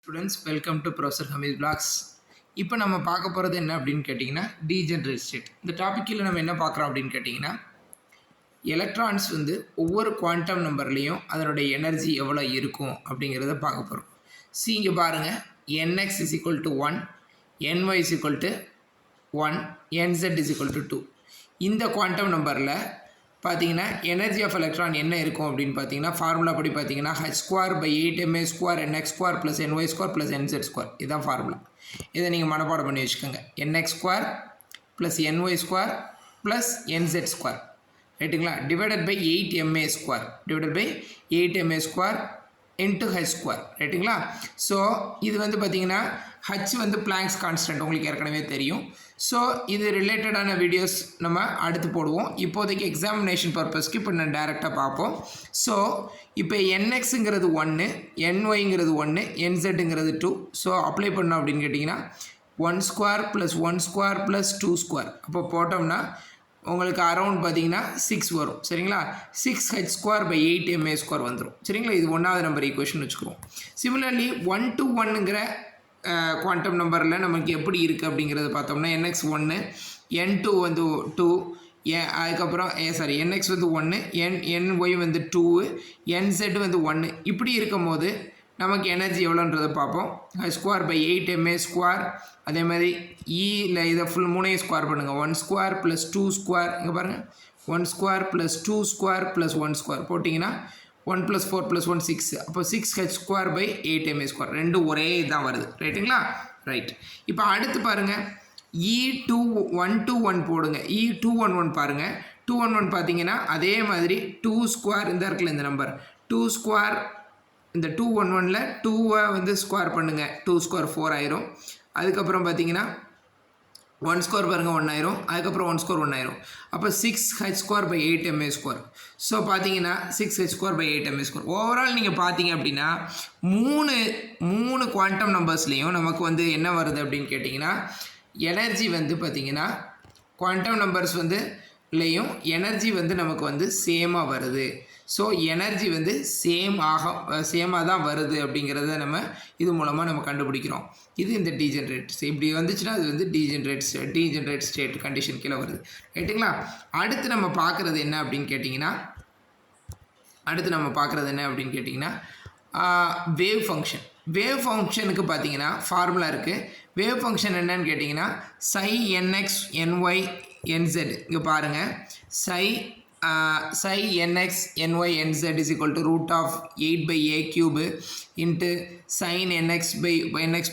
Students welcome to professor Hameed blogs. இப்போ நம்ம பார்க்க போகிறது என்ன அப்படின்னு கேட்டிங்கன்னா டீஜென்ரேட் ஸ்டேட். இந்த டாப்பிக்கில் நம்ம என்ன பார்க்குறோம் அப்படின்னு கேட்டிங்கன்னா எலக்ட்ரான்ஸ் வந்து ஒவ்வொரு குவாண்டம் நம்பர்லேயும் அதனுடைய எனர்ஜி எவ்வளோ இருக்கும் அப்படிங்கிறத பார்க்க போகிறோம். இங்கே பாருங்கள், nx is equal to 1, ny is equal to 1, nz is equal to 2. இந்த குவாண்டம் நம்பரில் பார்த்தீங்கன்னா எனர்ஜி ஆஃப் எலக்ட்ரான் என்ன இருக்கும் அப்படின்னு பார்த்தீங்கன்னா ஃபார்முலா படி பார்த்தீங்கன்னா h²/8ma² nx² + ny² + nz². இதுதான் ஃபார்முலா. இதை நீங்கள் மனப்பாடம் பண்ணி வச்சுக்கோங்க. nx² + ny² + nz², ரைட்டுங்களா, divided by 8ma² into h², ரைட்டுங்களா. ஸோ இது வந்து பார்த்தீங்கன்னா h வந்து பிளாங்க்ஸ் கான்ஸ்டன்ட் உங்களுக்கு ஏற்கனவே தெரியும். ஸோ இது ரிலேட்டடான வீடியோஸ் நம்ம அடுத்து போடுவோம். இப்போதைக்கு எக்ஸாமினேஷன் பர்பஸ்க்கு இப்போ நான் டேரெக்டாக பார்ப்போம். ஸோ இப்போ nxங்கிறது 1, nyங்கிறது 1, nzங்கிறது 2. ஸோ அப்ளை பண்ணோம் அப்படின்னு கேட்டிங்கன்னா 1² + 1² + 2². அப்போ போட்டோம்னா உங்களுக்கு அரௌண்ட் பார்த்தீங்கன்னா 6 வரும். சரிங்களா, 6h²/8ma² வந்துடும். சரிங்களா, இது 1வது நம்பர் ஈக்குவேஷன் வச்சுக்கிறோம். சிமிலர்லி 1 to 1ங்கிற குவாண்டம் நம்பரில் நமக்கு எப்படி இருக்குது அப்படிங்கிறத பார்த்தோம்னா nx 1, n2 வந்து 2, அதுக்கப்புறம் nx வந்து 1, ny வந்து 2, nz வந்து 1. இப்படி இருக்கும் போது நமக்கு எனர்ஜி எவ்வளோன்றதை பார்ப்போம். h²/8ma². அதே மாதிரி இதில் இதை ஃபுல் மூணையும் ஸ்கொயர் பண்ணுங்கள். 1² + 2². இங்கே பாருங்கள், 1² + 2² + 1² போட்டிங்கன்னா 1 + 4 + 1 6. அப்போ 6h²/8ma². ரெண்டும் ஒரே இதுதான் வருது, ரைட்டுங்களா. ரைட். இப்போ அடுத்து பாருங்கள், E2121 போடுங்க. E211 பாருங்கள். 211 பார்த்தீங்கன்னா அதே மாதிரி 2² இந்த இருக்குல்ல இந்த நம்பர் 2². இந்த 211ல் 2 வந்து ஸ்கொயர் பண்ணுங்கள். 2² 4 ஆயிரும். அதுக்கப்புறம் பார்த்தீங்கன்னா 1² பாருங்கள் 1 ஆயிரும். அதுக்கப்புறம் 1² 1 ஆயிரும். அப்போ 6h²/8ma². ஸோ பார்த்தீங்கன்னா 6h²/8ma². ஓவரால் நீங்கள் பார்த்தீங்க அப்படின்னா மூணு குவாண்டம் நம்பர்ஸ்லேயும் நமக்கு வந்து என்ன வருது அப்படின்னு கேட்டிங்கன்னா எனர்ஜி வந்து பார்த்தீங்கன்னா குவாண்டம் நம்பர்ஸ் வந்து லேயும் எனர்ஜி வந்து நமக்கு வந்து சேமாக வருது. ஸோ எனர்ஜி வந்து சேமாக தான் வருது அப்படிங்கிறத நம்ம இது மூலமாக நம்ம கண்டுபிடிக்கிறோம். இது இந்த டீஜென்ரேட் இப்படி வந்துச்சுன்னா அது வந்து டீஜென்ரேட் ஸ்டேட் கண்டிஷன் கீழே வருது, ரைட்டுங்களா. அடுத்து நம்ம பார்க்குறது என்ன அப்படின்னு கேட்டிங்கன்னா வேவ் ஃபங்க்ஷன். வேவ் ஃபங்க்ஷனுக்கு பார்த்தீங்கன்னா ஃபார்முலா இருக்குது. வேவ் ஃபங்க்ஷன் என்னன்னு கேட்டிங்கன்னா nx ny nz. இங்கே பாருங்கள், nx ny nz is equal to √8/a³ into sin nx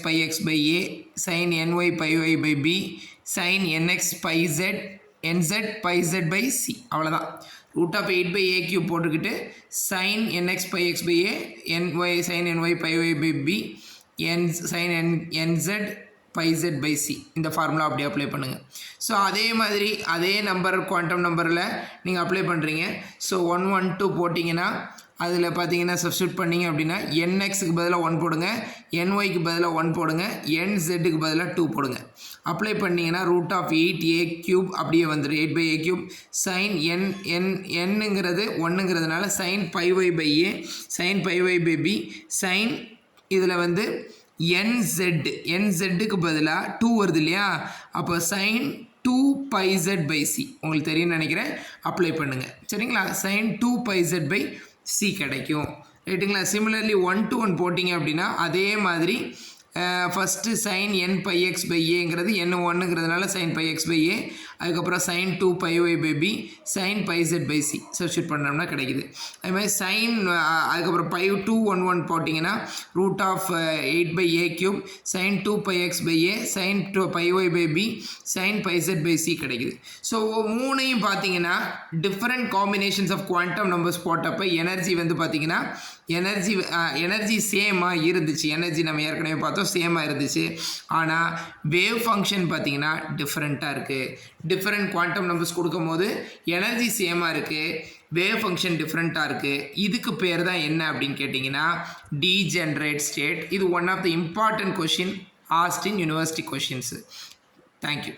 pi x by a sin ny pi y by b sin nx pi z nz pi z by c. அவ்வளோதான். √8/a³ போட்டுக்கிட்டு sin nx pi x by a sin ny pi y by b sin nz pi z by c. இந்த formula அப்படியே apply பண்ணுங்கள். So அதே மாதிரி அதே number quantum நம்பரில் நீங்கள் அப்ளை பண்ணுறீங்க. ஸோ 112 போட்டிங்கன்னா அதில் பார்த்தீங்கன்னா சப்ஸ்டியூட் பண்ணிங்க அப்படின்னா nxக்கு பதிலாக 1 போடுங்க, nyக்கு பதிலாக 1 போடுங்க, nzக்கு பதிலாக 2 போடுங்க. அப்ளை பண்ணிங்கன்னா √8a³ அப்படியே வந்துடும். 8/a³ sin nங்கிறது 1ங்கிறதுனால sin pi y by a sin pi y by b sin இதில் வந்து nzக்கு பதிலாக 2 வருது இல்லையா. அப்போ sin 2πz by c உங்களுக்கு தெரியும்னு நினைக்கிறேன். அப்ளை பண்ணுங்கள், சரிங்களா. sin 2πz by c கிடைக்கும், ரைட்டுங்களா. சிமிலர்லி 1 to 1 போட்டிங்க அப்படின்னா அதே மாதிரி first sin n pi x by aங்கிறது n1ங்கிறதுனால sin pi x by a, அதுக்கப்புறம் sin 2πy by b sin πz by c substitute பண்ணோம்னா கிடைக்குது. அதுமாதிரி sin அதுக்கப்புறம் pi211 போட்டிங்கன்னா √8/a³ sin 2πx by a sin 2πy by b sin πz by c கிடைக்குது. So மூணையும் பார்த்தீங்கன்னா different combinations of quantum numbers போட்டப்போ எனர்ஜி வந்து பார்த்தீங்கன்னா எனர்ஜி சேமாக இருந்துச்சு. எனர்ஜி நம்ம ஏற்கனவே பார்த்தோம் சேமாக இருந்துச்சு. ஆனால் வேவ் ஃபங்க்ஷன் பார்த்தீங்கன்னா டிஃப்ரெண்ட்டாக இருக்குது. டிஃப்ரெண்ட் குவாண்டம் நம்பர்ஸ் கொடுக்கும் போது எனர்ஜி சேமாக இருக்குது, வேவ் ஃபங்க்ஷன் டிஃப்ரெண்ட்டாக இருக்குது. இதுக்கு பேர் தான் என்ன அப்படின்னு கேட்டிங்கன்னா டீஜென்ரேட் ஸ்டேட். இது one of the important question asked in university questions. Thank you.